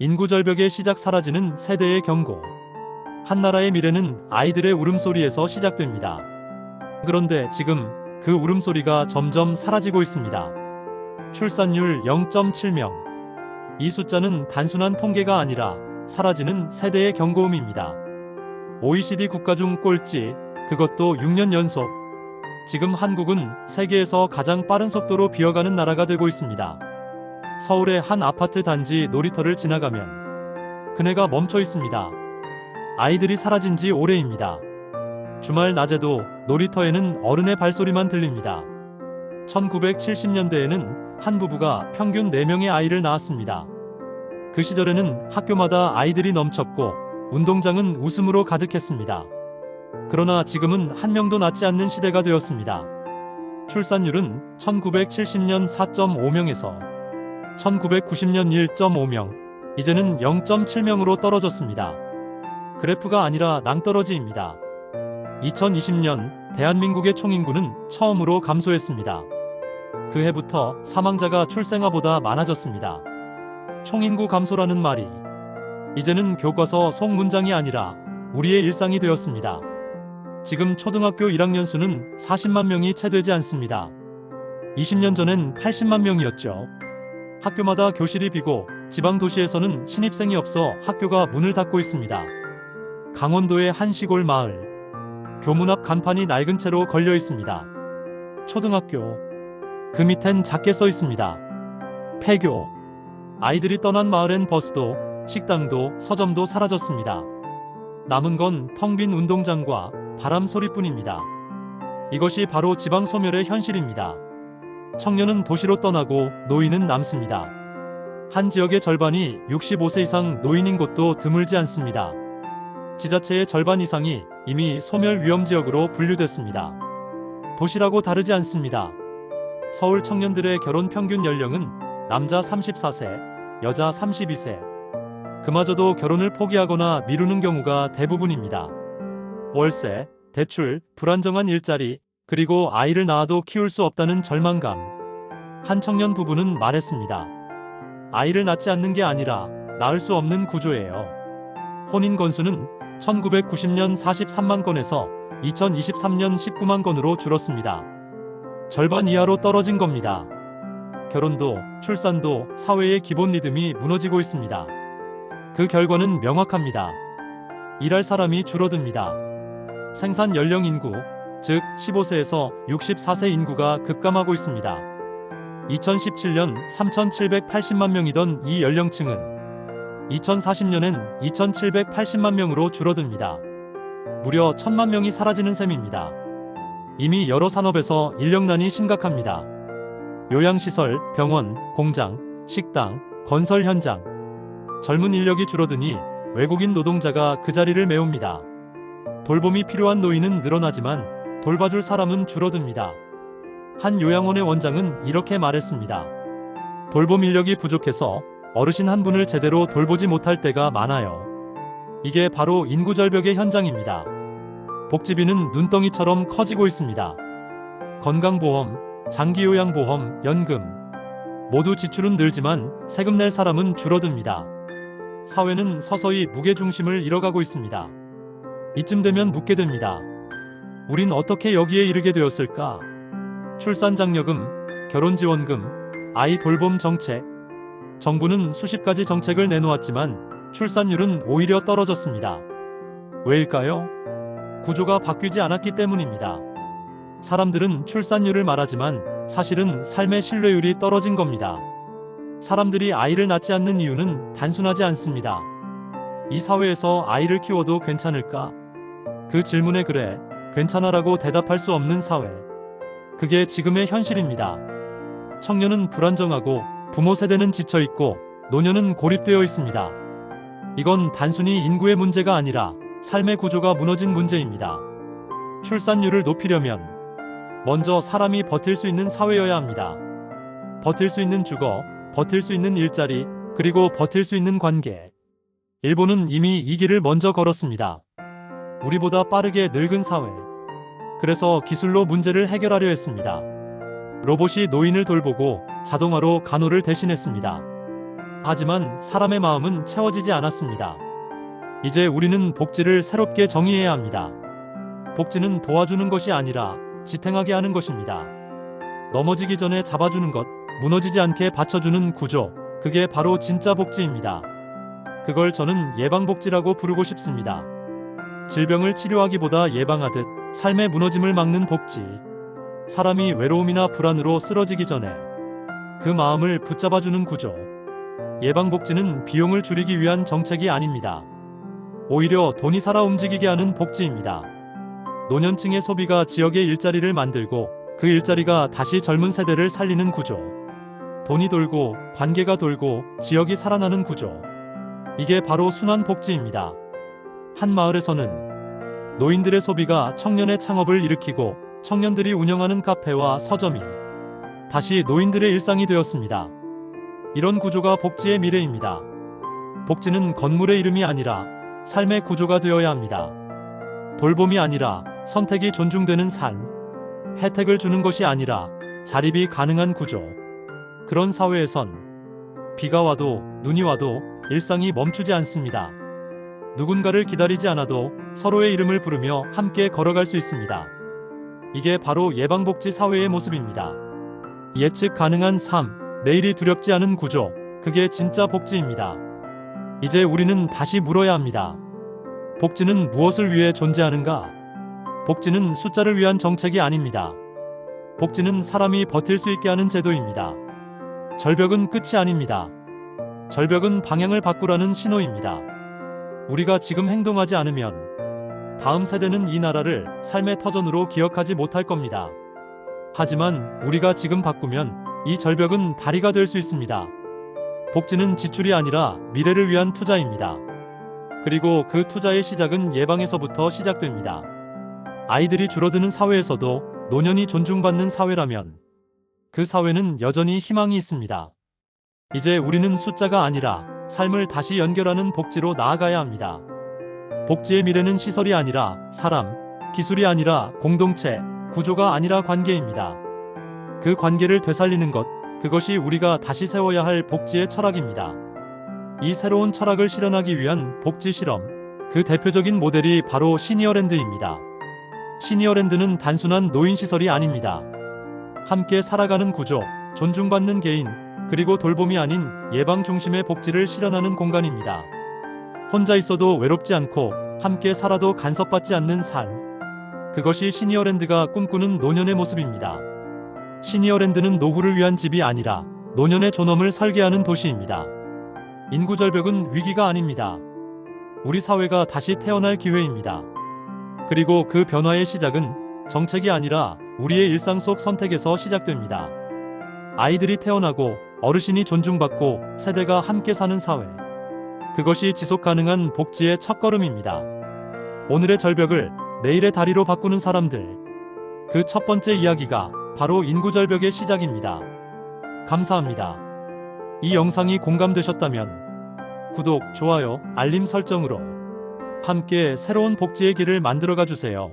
인구 절벽의 시작, 사라지는 세대의 경고. 한 나라의 미래는 아이들의 울음소리에서 시작됩니다. 그런데 지금 그 울음소리가 점점 사라지고 있습니다. 출산율 0.7명. 이 숫자는 단순한 통계가 아니라 사라지는 세대의 경고음입니다. OECD 국가 중 꼴찌, 그것도 6년 연속. 지금 한국은 세계에서 가장 빠른 속도로 비어가는 나라가 되고 있습니다. 서울의 한 아파트 단지 놀이터를 지나가면 그네가 멈춰 있습니다. 아이들이 사라진 지 오래입니다. 주말 낮에도 놀이터에는 어른의 발소리만 들립니다. 1970년대에는 한 부부가 평균 4명의 아이를 낳았습니다. 그 시절에는 학교마다 아이들이 넘쳤고 운동장은 웃음으로 가득했습니다. 그러나 지금은 한 명도 낳지 않는 시대가 되었습니다. 출산율은 1970년 4.5명에서 1990년 1.5명, 이제는 0.7명으로 떨어졌습니다. 그래프가 아니라 낭떠러지입니다. 2020년 대한민국의 총인구는 처음으로 감소했습니다. 그 해부터 사망자가 출생아보다 많아졌습니다. 총인구 감소라는 말이 이제는 교과서 속 문장이 아니라 우리의 일상이 되었습니다. 지금 초등학교 1학년 수는 40만 명이 채 되지 않습니다. 20년 전엔 80만 명이었죠. 학교마다 교실이 비고 지방 도시에서는 신입생이 없어 학교가 문을 닫고 있습니다. 강원도의 한 시골 마을. 교문 앞 간판이 낡은 채로 걸려 있습니다. 초등학교. 그 밑엔 작게 써 있습니다. 폐교. 아이들이 떠난 마을엔 버스도, 식당도, 서점도 사라졌습니다. 남은 건 텅 빈 운동장과 바람 소리뿐입니다. 이것이 바로 지방 소멸의 현실입니다. 청년은 도시로 떠나고 노인은 남습니다. 한 지역의 절반이 65세 이상 노인인 곳도 드물지 않습니다. 지자체의 절반 이상이 이미 소멸 위험 지역으로 분류됐습니다. 도시라고 다르지 않습니다. 서울 청년들의 결혼 평균 연령은 남자 34세, 여자 32세. 그마저도 결혼을 포기하거나 미루는 경우가 대부분입니다. 월세, 대출, 불안정한 일자리, 그리고 아이를 낳아도 키울 수 없다는 절망감. 한 청년 부부는 말했습니다. 아이를 낳지 않는 게 아니라 낳을 수 없는 구조예요. 혼인 건수는 1990년 43만 건에서 2023년 19만 건으로 줄었습니다. 절반 이하로 떨어진 겁니다. 결혼도, 출산도 사회의 기본 리듬이 무너지고 있습니다. 그 결과는 명확합니다. 일할 사람이 줄어듭니다. 생산 연령 인구, 즉 15세에서 64세 인구가 급감하고 있습니다. 2017년 3,780만 명이던 이 연령층은 2040년엔 2,780만 명으로 줄어듭니다. 무려 1,000만 명이 사라지는 셈입니다. 이미 여러 산업에서 인력난이 심각합니다. 요양시설, 병원, 공장, 식당, 건설 현장. 젊은 인력이 줄어드니 외국인 노동자가 그 자리를 메웁니다. 돌봄이 필요한 노인은 늘어나지만 돌봐줄 사람은 줄어듭니다. 한 요양원의 원장은 이렇게 말했습니다. 돌봄 인력이 부족해서 어르신 한 분을 제대로 돌보지 못할 때가 많아요. 이게 바로 인구 절벽의 현장입니다. 복지비는 눈덩이처럼 커지고 있습니다. 건강보험, 장기요양보험, 연금. 모두 지출은 늘지만 세금 낼 사람은 줄어듭니다. 사회는 서서히 무게중심을 잃어가고 있습니다. 이쯤 되면 묻게 됩니다. 우린 어떻게 여기에 이르게 되었을까? 출산장려금, 결혼지원금, 아이 돌봄 정책. 정부는 수십 가지 정책을 내놓았지만 출산율은 오히려 떨어졌습니다. 왜일까요? 구조가 바뀌지 않았기 때문입니다. 사람들은 출산율을 말하지만 사실은 삶의 신뢰율이 떨어진 겁니다. 사람들이 아이를 낳지 않는 이유는 단순하지 않습니다. 이 사회에서 아이를 키워도 괜찮을까? 그 질문에 그래, 괜찮아라고 대답할 수 없는 사회. 그게 지금의 현실입니다. 청년은 불안정하고 부모 세대는 지쳐있고 노년은 고립되어 있습니다. 이건 단순히 인구의 문제가 아니라 삶의 구조가 무너진 문제입니다. 출산율을 높이려면 먼저 사람이 버틸 수 있는 사회여야 합니다. 버틸 수 있는 주거, 버틸 수 있는 일자리, 그리고 버틸 수 있는 관계. 일본은 이미 이 길을 먼저 걸었습니다. 우리보다 빠르게 늙은 사회. 그래서 기술로 문제를 해결하려 했습니다. 로봇이 노인을 돌보고 자동화로 간호를 대신했습니다. 하지만 사람의 마음은 채워지지 않았습니다. 이제 우리는 복지를 새롭게 정의해야 합니다. 복지는 도와주는 것이 아니라 지탱하게 하는 것입니다. 넘어지기 전에 잡아주는 것, 무너지지 않게 받쳐주는 구조, 그게 바로 진짜 복지입니다. 그걸 저는 예방복지라고 부르고 싶습니다. 질병을 치료하기보다 예방하듯 삶의 무너짐을 막는 복지. 사람이 외로움이나 불안으로 쓰러지기 전에 그 마음을 붙잡아주는 구조. 예방복지는 비용을 줄이기 위한 정책이 아닙니다. 오히려 돈이 살아 움직이게 하는 복지입니다. 노년층의 소비가 지역의 일자리를 만들고 그 일자리가 다시 젊은 세대를 살리는 구조. 돈이 돌고 관계가 돌고 지역이 살아나는 구조. 이게 바로 순환 복지입니다. 한 마을에서는 노인들의 소비가 청년의 창업을 일으키고 청년들이 운영하는 카페와 서점이 다시 노인들의 일상이 되었습니다. 이런 구조가 복지의 미래입니다. 복지는 건물의 이름이 아니라 삶의 구조가 되어야 합니다. 돌봄이 아니라 선택이 존중되는 삶. 혜택을 주는 것이 아니라 자립이 가능한 구조. 그런 사회에선 비가 와도 눈이 와도 일상이 멈추지 않습니다. 누군가를 기다리지 않아도 서로의 이름을 부르며 함께 걸어갈 수 있습니다. 이게 바로 예방복지 사회의 모습입니다. 예측 가능한 삶, 내일이 두렵지 않은 구조, 그게 진짜 복지입니다. 이제 우리는 다시 물어야 합니다. 복지는 무엇을 위해 존재하는가? 복지는 숫자를 위한 정책이 아닙니다. 복지는 사람이 버틸 수 있게 하는 제도입니다. 절벽은 끝이 아닙니다. 절벽은 방향을 바꾸라는 신호입니다. 우리가 지금 행동하지 않으면 다음 세대는 이 나라를 삶의 터전으로 기억하지 못할 겁니다. 하지만 우리가 지금 바꾸면 이 절벽은 다리가 될 수 있습니다. 복지는 지출이 아니라 미래를 위한 투자입니다. 그리고 그 투자의 시작은 예방에서부터 시작됩니다. 아이들이 줄어드는 사회에서도 노년이 존중받는 사회라면 그 사회는 여전히 희망이 있습니다. 이제 우리는 숫자가 아니라 삶을 다시 연결하는 복지로 나아가야 합니다. 복지의 미래는 시설이 아니라 사람, 기술이 아니라 공동체, 구조가 아니라 관계입니다. 그 관계를 되살리는 것, 그것이 우리가 다시 세워야 할 복지의 철학입니다. 이 새로운 철학을 실현하기 위한 복지 실험, 그 대표적인 모델이 바로 시니어랜드입니다. 시니어랜드는 단순한 노인시설이 아닙니다. 함께 살아가는 구조, 존중받는 개인, 그리고 돌봄이 아닌 예방 중심의 복지를 실현하는 공간입니다. 혼자 있어도 외롭지 않고 함께 살아도 간섭받지 않는 삶. 그것이 시니어랜드가 꿈꾸는 노년의 모습입니다. 시니어랜드는 노후를 위한 집이 아니라 노년의 존엄을 설계하는 도시입니다. 인구 절벽은 위기가 아닙니다. 우리 사회가 다시 태어날 기회입니다. 그리고 그 변화의 시작은 정책이 아니라 우리의 일상 속 선택에서 시작됩니다. 아이들이 태어나고 어르신이 존중받고 세대가 함께 사는 사회. 그것이 지속 가능한 복지의 첫걸음입니다. 오늘의 절벽을 내일의 다리로 바꾸는 사람들. 그 첫 번째 이야기가 바로 인구 절벽의 시작입니다. 감사합니다. 이 영상이 공감되셨다면 구독, 좋아요, 알림 설정으로 함께 새로운 복지의 길을 만들어가 주세요.